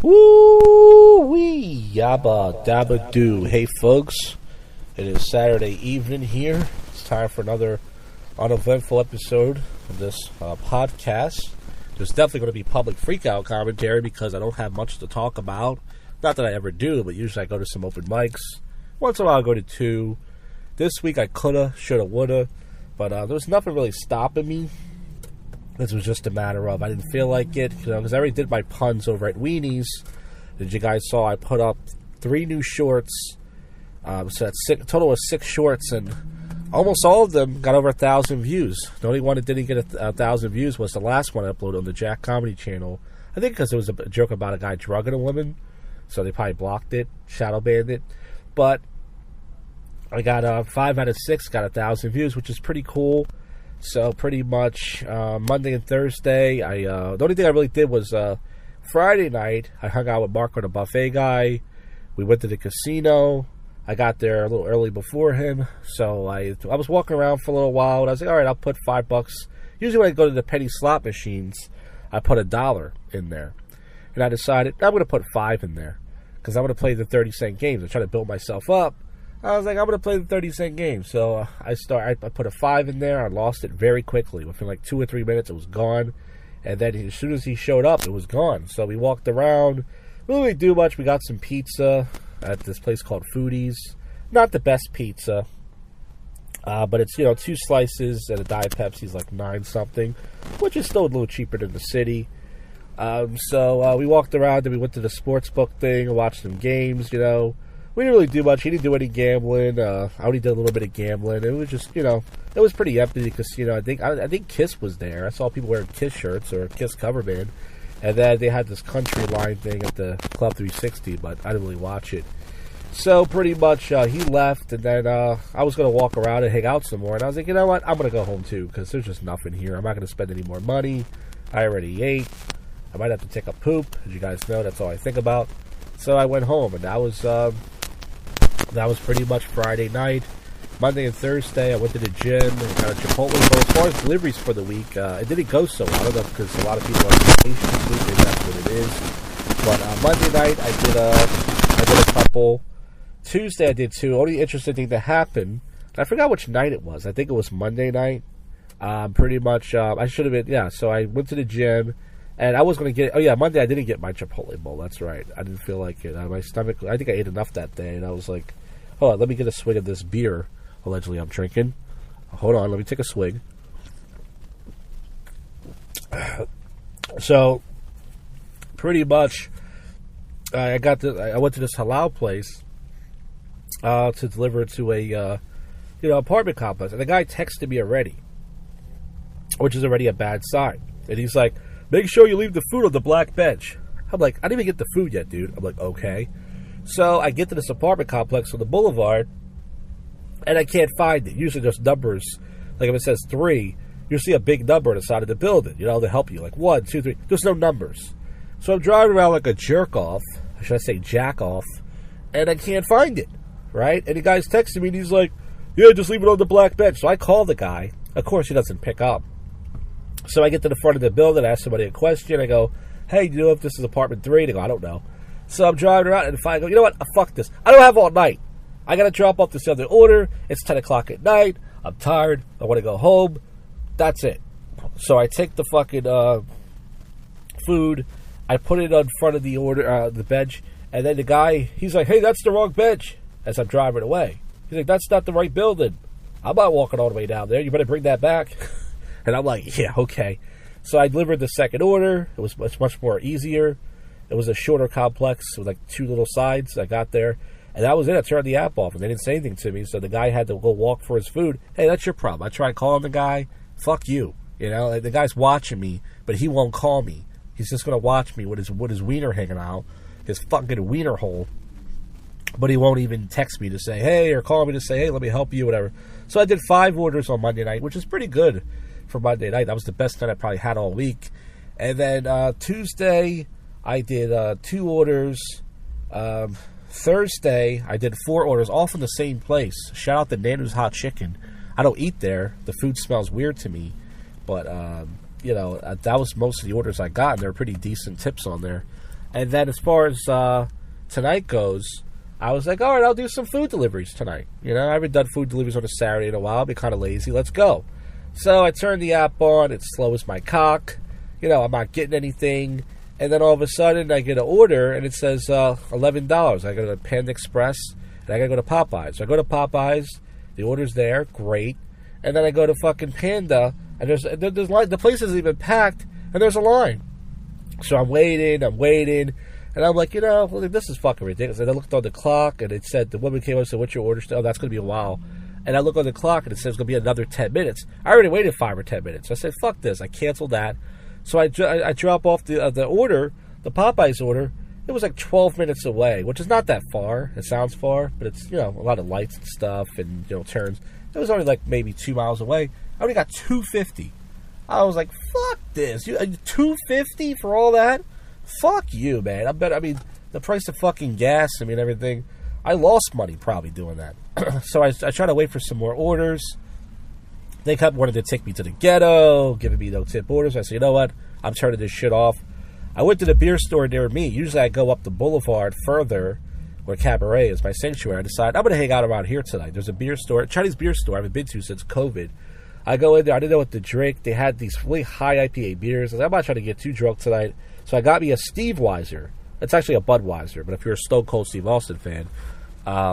Woo-wee, yabba dabba doo. Hey folks, it is Saturday evening here. It's time for another uneventful episode of this podcast. There's definitely going to be public freakout commentary because I don't have much to talk about. Not that I ever do, but usually I go to some open mics. Once in a while I go to two. This week I coulda, shoulda, woulda, but there was nothing really stopping me. This was just a matter of I didn't feel like it, because I already did my puns over at Weenies. As you guys saw, I put up 3 new shorts. So that's a total of 6 shorts, and almost all of them got over 1,000 views. The only one that didn't get 1,000 views was the last one I uploaded on the Jack Comedy channel. I think because it was a joke about a guy drugging a woman, so they probably blocked it, shadow banned it. But I got 5 out of 6 got 1,000 views, which is pretty cool. So pretty much Monday and Thursday, the only thing I really did was Friday night, I hung out with Marco, the buffet guy. We went to the casino. I got there a little early before him, so I was walking around for a little while, and I was like, all right, I'll put $5. Usually when I go to the penny slot machines, I put $1 in there. And I decided I'm going to put 5 in there because I'm going to play the 30-cent games. I'm trying to build myself up. I was like, I'm going to play the 30-cent game. So I put a 5 in there. I lost it very quickly. Within like 2 or 3 minutes, it was gone. And then as soon as he showed up, it was gone. So we walked around. We didn't really do much. We got some pizza at this place called Foodies. Not the best pizza. But it's, 2 slices and a Diet Pepsi's like 9-something, which is still a little cheaper than the city. So we walked around and we went to the sports book thing and watched some games, We didn't really do much. He didn't do any gambling. I only did a little bit of gambling. It was just, it was pretty empty because, I think Kiss was there. I saw people wearing Kiss shirts or Kiss cover band. And then they had this country line thing at the Club 360, but I didn't really watch it. So pretty much he left, and then I was going to walk around and hang out some more. And I was like, you know what? I'm going to go home too because there's just nothing here. I'm not going to spend any more money. I already ate. I might have to take a poop. As you guys know, that's all I think about. So I went home, and that was pretty much Friday night. Monday and Thursday, I went to the gym and got a Chipotle bowl. As far as deliveries for the week, it didn't go so well. I don't know because a lot of people are on vacation this week. Maybe that's what it is. But Monday night, I did a couple. Tuesday, I did 2. Only interesting thing that happened, I forgot which night it was. I think it was Monday night. Pretty much, I should have been, so I went to the gym. And I was going to get, Monday I didn't get my Chipotle bowl. That's right. I didn't feel like it. My stomach, I think I ate enough that day. And I was like, hold on, let me get a swig of this beer, allegedly I'm drinking. Hold on, let me take a swig. So, pretty much, I went to this halal place to deliver to a, apartment complex. And the guy texted me already, which is already a bad sign. And he's like, make sure you leave the food on the black bench. I'm like, I didn't even get the food yet, dude. I'm like, okay. So I get to this apartment complex on the boulevard, and I can't find it. Usually there's numbers. Like if it says 3, you'll see a big number on the side of the building, to help you. Like 1, 2, 3. There's no numbers. So I'm driving around like a jerk-off. Or should I say jack-off? And I can't find it, right? And the guy's texting me, and he's like, yeah, just leave it on the black bench. So I call the guy. Of course, he doesn't pick up. So I get to the front of the building, I ask somebody a question, I go, hey, do you know if this is apartment 3? They go, I don't know. So I'm driving around, and I go, you know what, fuck this. I don't have all night. I got to drop off this other order. It's 10 o'clock at night. I'm tired. I want to go home. That's it. So I take the fucking food. I put it in front of the the bench, and then the guy, he's like, hey, that's the wrong bench, as I'm driving away. He's like, that's not the right building. I'm not walking all the way down there. You better bring that back. And I'm like, yeah, okay. So I delivered the second order. It was much more easier. It was a shorter complex with like 2 little sides. I got there, and that was it. I turned the app off, and they didn't say anything to me. So the guy had to go walk for his food. Hey, that's your problem. I tried calling the guy. Fuck you. The guy's watching me, but he won't call me. He's just going to watch me with his wiener hanging out, his fucking wiener hole. But he won't even text me to say, hey, or call me to say, hey, let me help you, whatever. So I did 5 orders on Monday night, which is pretty good for Monday night. That was the best night I probably had all week. And then Tuesday, I did 2 orders. Thursday, I did 4 orders, all from the same place. Shout out to Nanu's Hot Chicken. I don't eat there. The food smells weird to me. But, that was most of the orders I got, and there were pretty decent tips on there. And then as far as tonight goes, I was like, all right, I'll do some food deliveries tonight. You know, I haven't done food deliveries on a Saturday in a while. I'll be kind of lazy. Let's go. So I turned the app on. It's slow as my cock. You know, I'm not getting anything. And then all of a sudden, I get an order, and it says $11. I go to Panda Express, and I got to go to Popeyes. So I go to Popeyes. The order's there. Great. And then I go to fucking Panda, and there's the place isn't even packed, and there's a line. So I'm waiting, and I'm like, you know, this is fucking ridiculous. And I looked on the clock, and it said, the woman came up and said, what's your order still? Oh, that's going to be a while. And I look on the clock, and it says it's going to be another 10 minutes. I already waited 5 or 10 minutes. I said, fuck this. I canceled that. So I drop off the order, the Popeyes order. It was like 12 minutes away, which is not that far. It sounds far, but it's, you know, a lot of lights and stuff and, you know, turns. It was only like maybe 2 miles away. I only got $2.50. I was like, fuck this. You $2.50 for all that? Fuck you, man. I mean, the price of fucking gas, I mean, everything. I lost money probably doing that. So I try to wait for some more orders. They wanted to take me to the ghetto, giving me no tip orders. I said, you know what? I'm turning this shit off. I went to the beer store near me. Usually I go up the boulevard further where Cabaret is, my sanctuary. I decided I'm going to hang out around here tonight. There's a beer store, Chinese beer store I haven't been to since COVID. I go in there. I didn't know what to drink. They had these really high IPA beers. I said, I'm not trying to get too drunk tonight. So I got me a Steve Weiser. It's actually a Budweiser, but if you're a Stone Cold Steve Austin fan,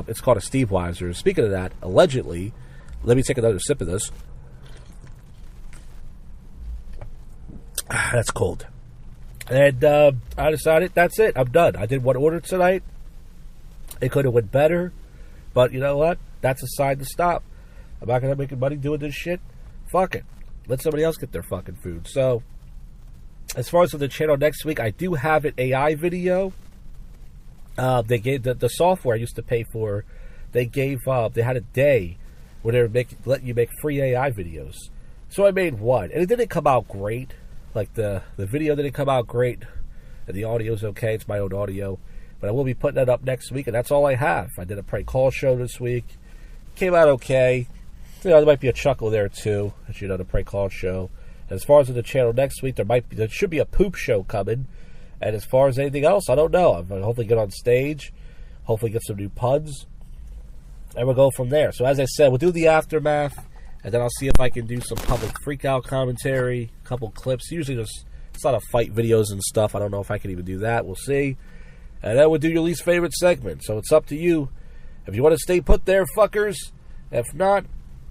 it's called a Steve Weiser. Speaking of that, allegedly, let me take another sip of this. That's cold. And I decided, that's it. I'm done. I did one order tonight. It could have went better. But you know what? That's a sign to stop. I'm not going to make money doing this shit. Fuck it. Let somebody else get their fucking food. So, as far as the channel next week, I do have an AI video. They gave the software I used to pay for. They had a day where they were letting you make free AI videos. So I made one, and it didn't come out great. Like the video didn't come out great, and the audio's okay. It's my own audio, but I will be putting that up next week, and that's all I have. I did a prank call show this week. Came out okay. You know, there might be a chuckle there too, as you know, the prank call show. As far as the channel next week, there should be a poop show coming. And as far as anything else, I don't know. I'm going to hopefully get on stage, hopefully get some new puns, and we'll go from there. So as I said, we'll do the aftermath, and then I'll see if I can do some public freakout commentary, a couple clips. Usually it's a lot of fight videos and stuff. I don't know if I can even do that. We'll see. And then we'll do your least favorite segment. So it's up to you. If you want to stay put there, fuckers. If not,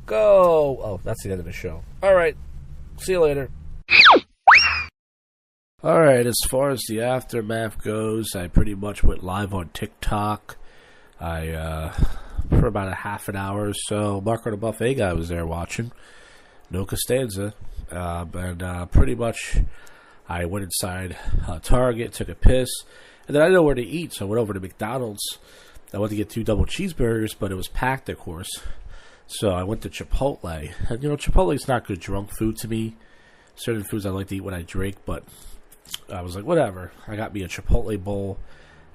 go. Oh, that's the end of the show. All right. See you later. Alright, as far as the aftermath goes, I pretty much went live on TikTok. For about a half an hour or so. Marco the Buffet guy was there watching. No Costanza. And pretty much I went inside Target, took a piss, and then I didn't know where to eat, so I went over to McDonald's. I went to get 2 double cheeseburgers, but it was packed, of course. So I went to Chipotle. And, you know, Chipotle's not good drunk food to me. Certain foods I like to eat when I drink, but I was like, whatever. I got me a Chipotle bowl,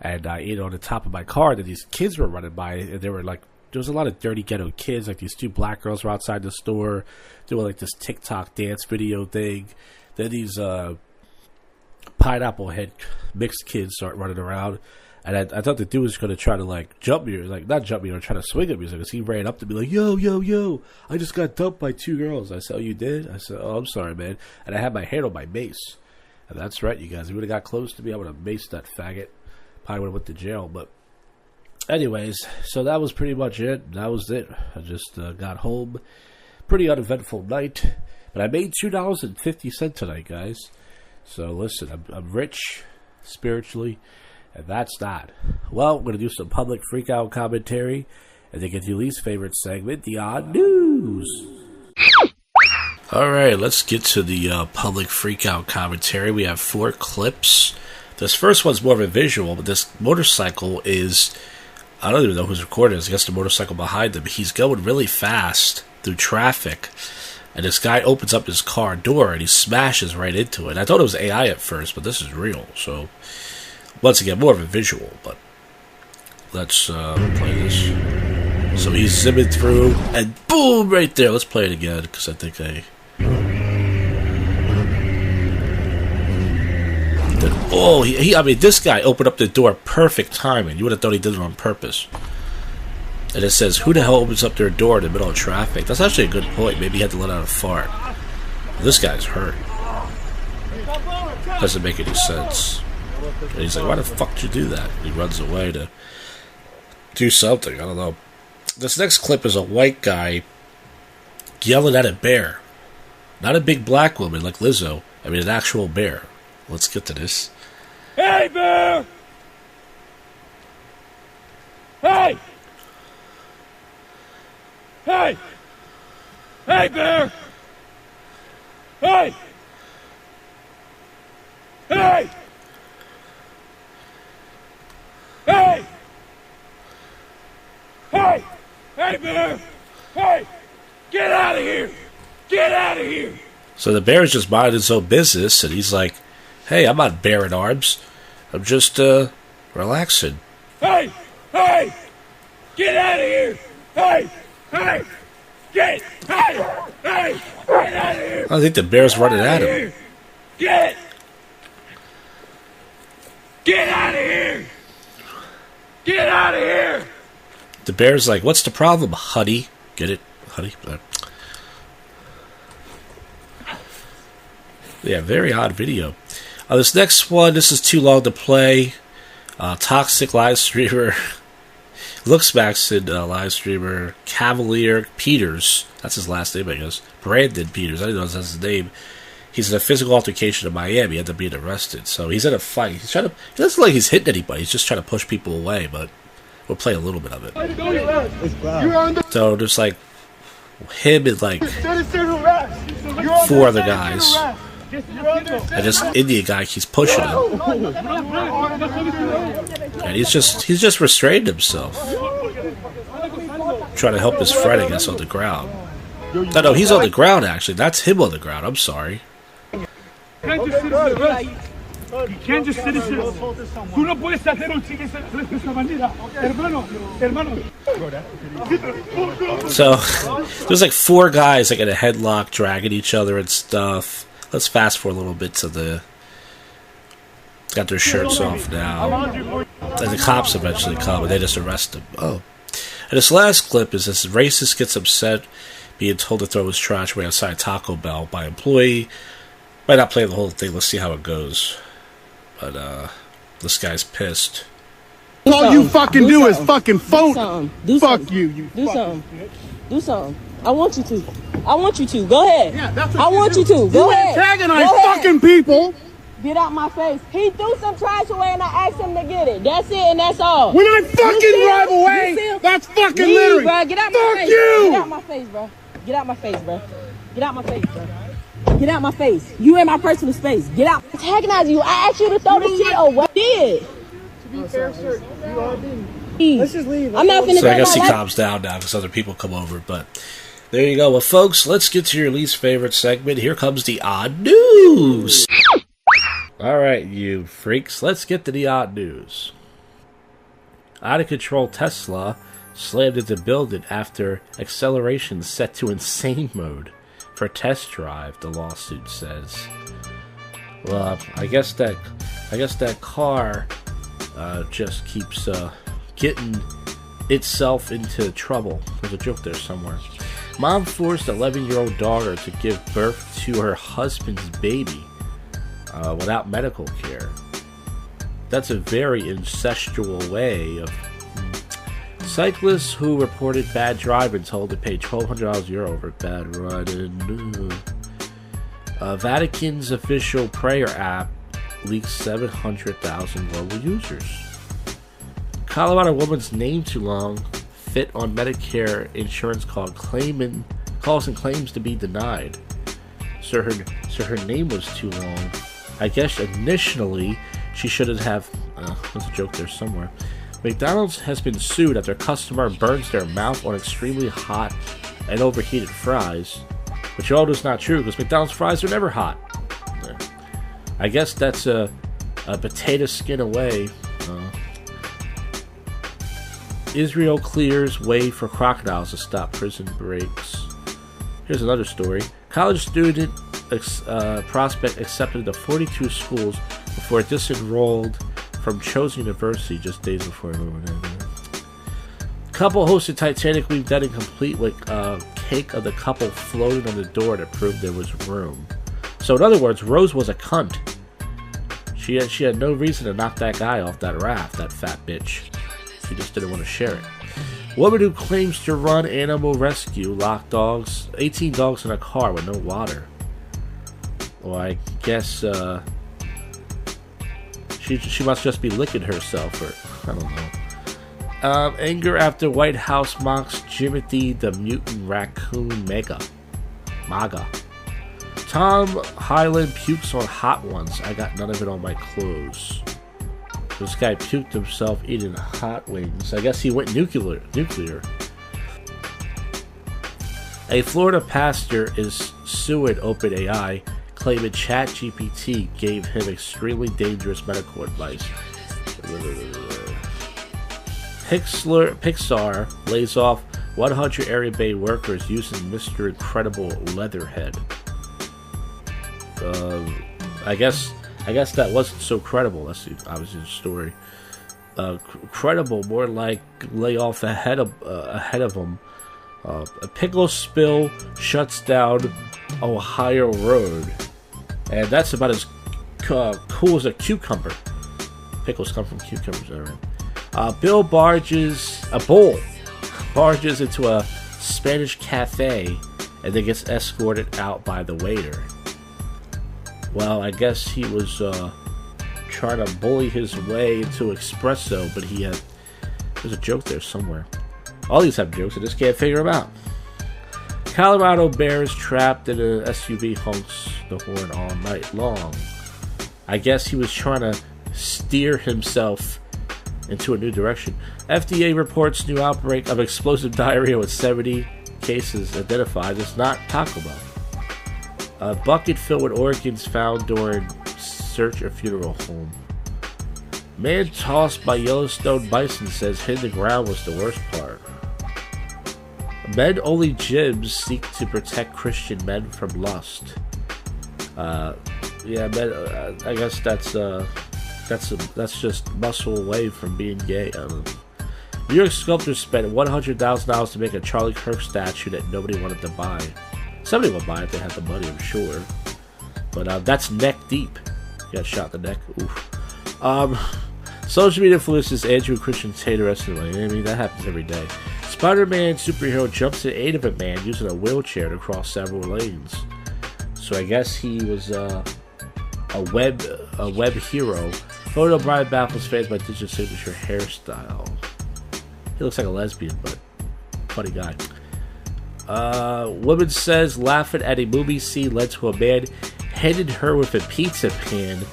and I ate it on the top of my car. And these kids were running by, and they were like, there was a lot of dirty ghetto kids. Like these 2 black girls were outside the store doing like this TikTok dance video thing. Then these pineapple head mixed kids start running around. And I thought the dude was going to try to, like, jump me, or, like, not jump me, or try to swing at me. Because he ran up to me, like, yo, I just got dumped by 2 girls. I said, oh, you did? I said, oh, I'm sorry, man. And I had my hand on my mace. And that's right, you guys. If you would have got close to me, I would have maced that faggot. Probably would have went to jail. But anyways, so that was pretty much it. That was it. I just got home. Pretty uneventful night. But I made $2.50 tonight, guys. So, listen, I'm rich spiritually. And that's that. Well, we're going to do some public freakout commentary. And then get your least favorite segment, the odd news. Alright, let's get to the public freakout commentary. We have 4 clips. This first one's more of a visual, but this motorcycle is, I don't even know who's recording this. I guess the motorcycle behind him. He's going really fast through traffic. And this guy opens up his car door and he smashes right into it. I thought it was AI at first, but this is real. So, once again, more of a visual, but let's play this. So he's zipping through, and boom, right there. Let's play it again, because I think Oh, I mean, this guy opened up the door perfect timing. You would have thought he did it on purpose. And it says, who the hell opens up their door in the middle of traffic? That's actually a good point. Maybe he had to let out a fart. This guy's hurt. Doesn't make any sense. And he's like, why the fuck did you do that? He runs away to do something. I don't know. This next clip is a white guy yelling at a bear. Not a big black woman like Lizzo. I mean, an actual bear. Let's get to this. Hey, bear! Hey! Hey! Hey, bear! Hey! Hey! Hey! Hey! Hey, bear! Hey! Get out of here! Get out of here! So the bear is just minding his own business, and he's like, hey, I'm not bearing arms. I'm just, relaxing. Hey! Hey! Get out of here! Hey! Hey! Hey! Hey! Get out of here! I think the bear's running at him. Get out of here! Get out of here! The bear's like, what's the problem, honey? Get it, honey? Yeah, very odd video. This next one, this is too long to play. Toxic live streamer, Looks Maxon live streamer, Cavalier Peters. That's his last name, I guess. Brandon Peters. I didn't know that's his name. He's in a physical altercation in Miami. He ended up being arrested. So he's in a fight. He doesn't look like he's hitting anybody. He's just trying to push people away, but we'll play a little bit of it. So there's like him and like 4 other guys. And this Indian guy keeps pushing him. And he's just restrained himself. Trying to help his friend, I guess, on the ground. No, he's on the ground, actually. That's him on the ground. I'm sorry. You can't just sit here. Tú no puedes hacer un chique de esa manera. Hermano. So, there's like 4 guys like in a headlock dragging each other and stuff. Let's fast forward a little bit to the... Got their shirts off now. And the cops eventually come and they just arrest them. Oh. And this last clip is this racist gets upset being told to throw his trash away outside Taco Bell by employee. Might not play the whole thing. Let's see how it goes. But, this guy's pissed. All you fucking do is fucking phone. Fuck you. Do something. Do something. I want you to. Go ahead. Yeah, that's I want you to. Go ahead. Antagonize fucking people. Get out my face. He threw some trash away and I asked him to get it. That's it and that's all. When I fucking drive away, that's fucking littering. Bro. Get out my face. You. Get out my face, bro. Get out my face, bro. Get out my face, bro. Get out my face. You in my personal space. Get out. Antagonize you. I asked you to throw the shit away. Did. To be fair, sir, you are being... Let's just leave. I'm not finna. So I guess he calms down now because other people come over. But there you go. Well, folks, let's get to your least favorite segment. Here comes the odd news. All right, you freaks. Let's get to the odd news. Out of control Tesla slammed into building after acceleration set to insane mode for test drive. The lawsuit says. Well, I guess that car just keeps getting itself into trouble. There's a joke there somewhere. Mom forced 11-year-old daughter to give birth to her husband's baby without medical care. That's a very incestual way of... Cyclists who reported bad driving told to pay €1,200 over bad riding. Vatican's official prayer app leaks 700,000 global users. Colorado woman's name too long fit on Medicare insurance calls and claims to be denied. So her name was too long. I guess initially she shouldn't have. There's a joke there somewhere. McDonald's has been sued after a customer burns their mouth on extremely hot and overheated fries, which all is not true because McDonald's fries are never hot. I guess that's a potato skin away. Israel clears way for crocodiles to stop prison breaks. Here's another story. College student prospect accepted to 42 schools before it disenrolled from Chosen University just days before it went in. Couple hosted Titanic week dead and complete with cake of the couple floating on the door to prove there was room. So in other words, Rose was a cunt. She had no reason to knock that guy off that raft, that fat bitch. She just didn't want to share it. Woman who claims to run animal rescue locked dogs, 18 dogs in a car with no water. Well, I guess she must just be licking herself, or I don't know. Anger after White House mocks Jimothy the Mutant Raccoon MAGA. Tom Hyland pukes on hot ones. I got none of it on my clothes. This guy puked himself eating hot wings. I guess he went nuclear. A Florida pastor is suing OpenAI, claiming ChatGPT gave him extremely dangerous medical advice. Pixar lays off 100 Area Bay workers using Mr. Incredible Leatherhead. I guess that wasn't so credible. That's obviously the story. Credible, more like lay off ahead of them. A pickle spill shuts down Ohio Road, and that's about as cool as a cucumber. Pickles come from cucumbers, alright. Bill barges into a Spanish cafe and then gets escorted out by the waiter. Well, I guess he was trying to bully his way into espresso, but there's a joke there somewhere. All these have jokes, I just can't figure them out. Colorado bear is trapped in an SUV, honks the horn all night long. I guess he was trying to steer himself into a new direction. FDA reports new outbreak of explosive diarrhea with 70 cases identified. It's not Taco Bell. A bucket filled with organs found during search of funeral home. Man tossed by Yellowstone bison says hitting the ground was the worst part. Men-only gyms seek to protect Christian men from lust. I guess that's just muscle away from being gay. New York sculptors spent $100,000 to make a Charlie Kirk statue that nobody wanted to buy. Somebody would buy it if they had the money, I'm sure. But that's neck deep. He got shot in the neck. Oof. Social media influences Andrew Christian Tater wrestling. I mean, that happens every day. Spider-Man superhero jumps in aid of a man using a wheelchair to cross several lanes. So I guess he was a web hero. Photo Brian baffles fans by digital signature hairstyle. He looks like a lesbian, but funny guy. Woman says laughing at a movie scene led to a man hitting her with a pizza pan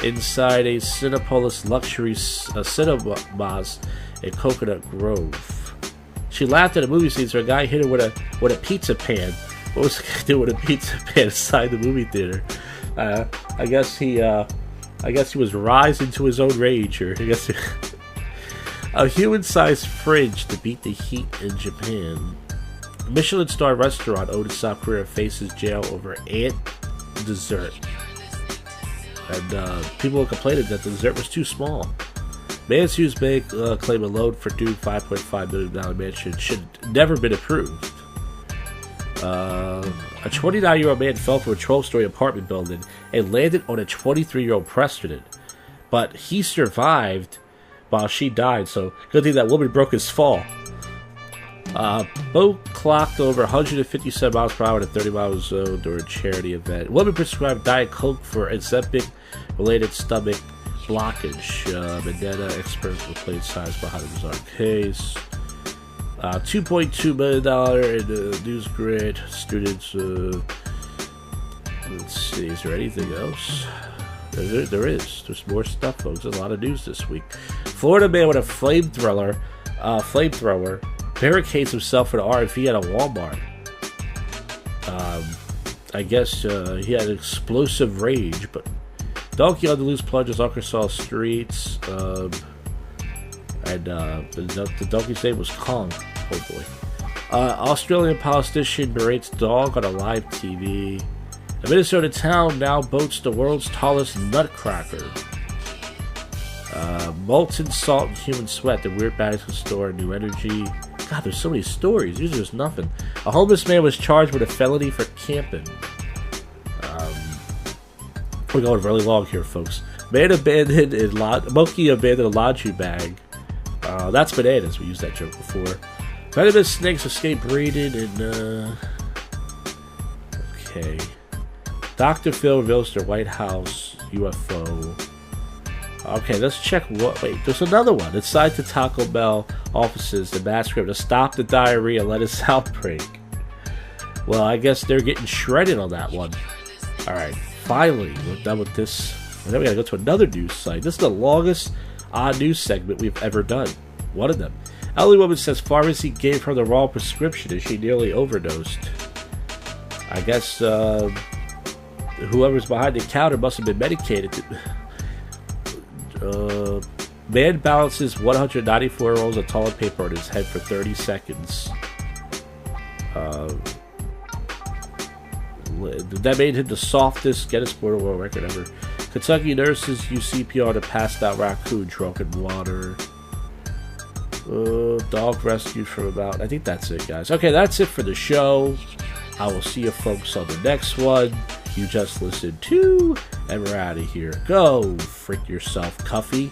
inside a Cinepolis luxury cinemas in Coconut Grove. She laughed at a movie scene, so a guy hit her with a pizza pan. What was the guy doing with a pizza pan inside the movie theater? I guess he was rising to his own rage, or I guess a human-sized fridge to beat the heat in Japan. Michelin star restaurant owned in South Korea faces jail over ant dessert. And people were complaining that the dessert was too small. Man sues bank claim a loan for due $5.5 million mansion should never been approved. A 29-year-old man fell from a 12-story apartment building and landed on a 23-year-old prostitute. But he survived while she died, so good thing that woman broke his fall. Boat clocked over 157 miles per hour in a 30-mile zone during a charity event. Woman prescribed Diet Coke for Ozempic-related stomach blockage. Bandana experts will play size behind the bizarre case. $2.2 million in the news grid. Students, let's see, is there anything else? There is. There's more stuff, folks. There's a lot of news this week. Florida man with a flamethrower barricades himself in an RV at a Walmart. I guess he had explosive rage, but donkey on the loose plunges Arkansas streets, and the donkey's name was Kong. Oh boy. Australian politician berates dog on a live TV. A Minnesota town now boasts the world's tallest nutcracker. Molten salt and human sweat. The weird bags can store new energy. God, there's so many stories. Usually there's nothing. A homeless man was charged with a felony for camping. We're going really long here, folks. Monkey abandoned a laundry bag. That's bananas. We used that joke before. Venomous snakes escape breeding and okay. Dr. Phil reveals their White House UFO. Okay, let's check what. Wait, there's another one. Inside the Taco Bell offices, the mask to stop the diarrhea and lettuce outbreak. Well, I guess they're getting shredded on that one. Alright, finally, we're done with this. And then we gotta go to another news site. This is the longest odd news segment we've ever done. One of them. Elderly woman says pharmacy gave her the wrong prescription and she nearly overdosed. I guess whoever's behind the counter must have been medicated. Man balances 194 rolls of toilet paper on his head for 30 seconds. That made him the softest Guinness World Record ever. Kentucky nurses use CPR to pass out raccoon drunk in water. Dog rescued from about... I think that's it, guys. Okay, that's it for the show. I will see you folks on the next one. You just listened to, and we're out of here. Go freak yourself, Cuffy.